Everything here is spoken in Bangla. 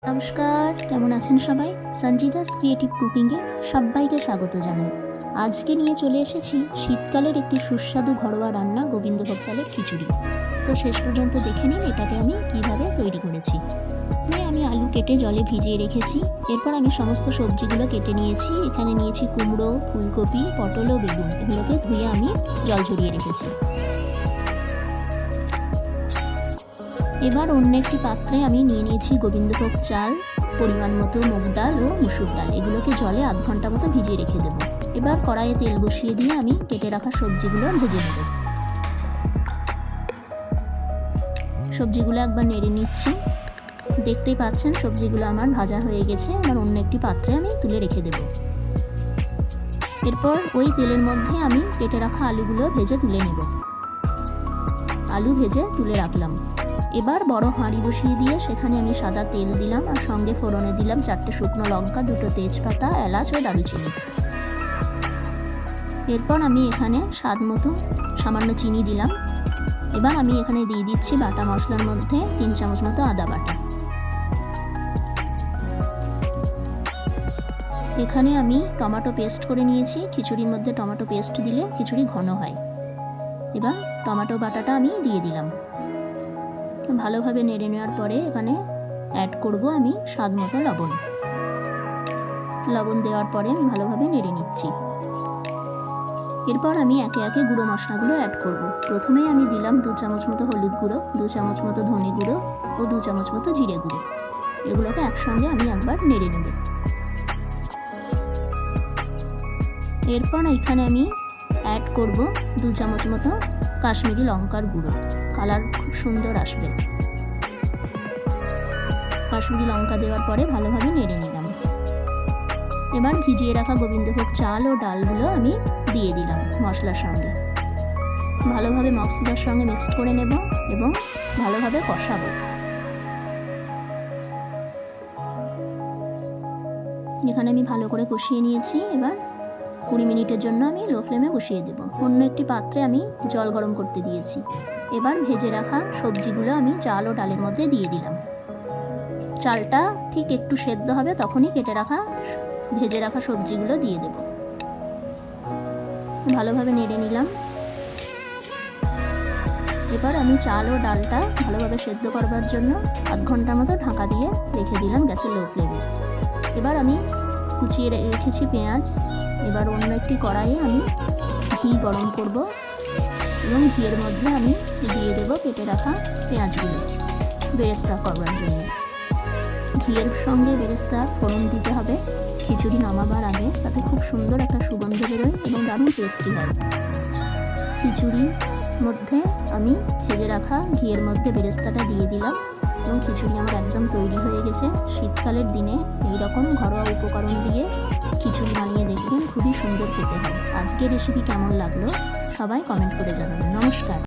নমস্কার, কেমন আছেন সবাই? সঞ্জিদাস ক্রিয়েটিভ কুকিংয়ে সবাইকে স্বাগত জানাই। আজকে নিয়ে চলে এসেছি শীতকালের একটি সুস্বাদু ঘরোয়া রান্না গোবিন্দভোগ চালের খিচুড়ি। তো শেষ পর্যন্ত দেখে নিন এটাকে আমি কিভাবে তৈরি করেছি। আমি আলু কেটে জলে ভিজিয়ে রেখেছি। এরপর আমি সমস্ত সবজিগুলো কেটে নিয়েছি। এখানে নিয়েছি কুমড়ো, ফুলকপি, পটল ও বেগুন। এগুলোকে ধুয়ে আমি জল ঝরিয়ে রেখেছি। এবার অন্য একটি পাত্রে আমি নিয়ে নিয়েছি গোবিন্দভোগ চাল, পরিমাণ মতো মুগ ডাল ও মুসুর ডাল। এগুলোকে জলে আধ ঘন্টা মতো ভিজিয়ে রেখে দেবো। এবার কড়াইয়ে তেল বসিয়ে দিয়ে আমি কেটে রাখা সবজিগুলো ভেজে নেব। সবজিগুলো একবার নেড়ে নিচ্ছি। দেখতেই পাচ্ছেন সবজিগুলো আমার ভাজা হয়ে গেছে। এবার অন্য একটি পাত্রে আমি তুলে রেখে দেব। এরপর ওই তেলের মধ্যে আমি কেটে রাখা আলুগুলো ভেজে তুলে নেব। আলু ভেজে তুলে রাখলাম। এবার বড় হাঁড়ি বসিয়ে দিয়ে সেখানে আমি সাদা তেল দিলাম আর সঙ্গে ফোড়নে দিলাম 4টে শুকনো লঙ্কা, 2টো তেজপাতা, এলাচ ও দারুচিনি। এরপর আমি এখানে স্বাদ মতো সামান্য চিনি দিলাম। এবার আমি এখানে দিয়ে দিচ্ছি বাটা মশলার মধ্যে 3 চামচ মতো আদা বাটা। এখানে আমি টমেটো পেস্ট করে নিয়েছি। খিচুড়ির মধ্যে টমেটো পেস্ট দিলে খিচুড়ি ঘন হয়। এবার টমেটো বাটাটা আমি দিয়ে দিলাম। ভালোভাবে নেড়ে নেওয়ার পরে এখানে অ্যাড করব আমি স্বাদ মতো লবণ। লবণ দেওয়ার পরে আমি ভালোভাবে নেড়ে নিচ্ছি। এরপর আমি একে একে গুঁড়ো মশলাগুলো অ্যাড করব। প্রথমেই আমি দিলাম 2 চামচ মতো হলুদ গুঁড়ো, 2 চামচ মতো ধনে গুঁড়ো ও 2 চামচ মতো জিরে গুঁড়ো। এগুলোকে একসঙ্গে আমি একবার নেড়ে নেব। এরপর এখানে আমি অ্যাড করব 2 চামচ মতো কাশ্মীরি লঙ্কার গুঁড়ো। কালার খুব সুন্দর আসবে। কাশ্মীরি লঙ্কা দেওয়ার পরে ভালোভাবে নেড়ে নিলাম। এবার ভিজিয়ে রাখা গোবিন্দভোগ চাল ও ডালগুলো আমি দিয়ে দিলাম মশলার সঙ্গে। ভালোভাবে মশলার সঙ্গে মিক্সড করে নেব এবং ভালোভাবে কষাবো। এখানে আমি ভালো করে কষিয়ে নিয়েছি। এবার 20 মিনিটের জন্য আমি লো ফ্লেমে বসিয়ে দেব। অন্য একটি পাত্রে আমি জল গরম করতে দিয়েছি। এবার ভেজে রাখা সবজিগুলো আমি চাল ও ডালের মধ্যে দিয়ে দিলাম। চালটা ঠিক একটু সেদ্ধ হবে তখনই ভেজে রাখা সবজিগুলো দিয়ে দেব। ভালোভাবে নেড়ে নিলাম। এবার আমি চাল ও ডালটা ভালোভাবে সেদ্ধ করবার জন্য আধ ঘন্টার মতো ঢাকা দিয়ে রেখে দিলাম গ্যাসের লো ফ্লেমে। এবার আমি কুচিয়ে রেখেছি পেঁয়াজ। এবার অন্য একটি কড়াইয়ে আমি ঘি গরম করব এবং ঘিয়ের মধ্যে আমি দিয়ে দেবো কেটে রাখা পেঁয়াজগুলো বেরেস্তা করবার জন্য। ঘিয়ের সঙ্গে বেরেস্তা ফোড়ন দিতে হবে খিচুড়ি নামাবার আগে, তাতে খুব সুন্দর একটা সুগন্ধ বেরোয় এবং দারুণ টেস্টি হয়। খিচুড়ির মধ্যে আমি ভেজে রাখা ঘিয়ের মধ্যে বেরেস্তাটা দিয়ে দিলাম এবং খিচুড়ি আমার একদম তৈরি হয়ে গেছে। শীতকালের দিনে এইরকম ঘরোয়া উপকরণ দিয়ে খিচুড়ি বানিয়ে দেখবেন, খুবই সুন্দর খেতে হয়। আজকের রেসিপি কেমন লাগলো সবাই কমেন্ট করে জানাবেন। নমস্কার।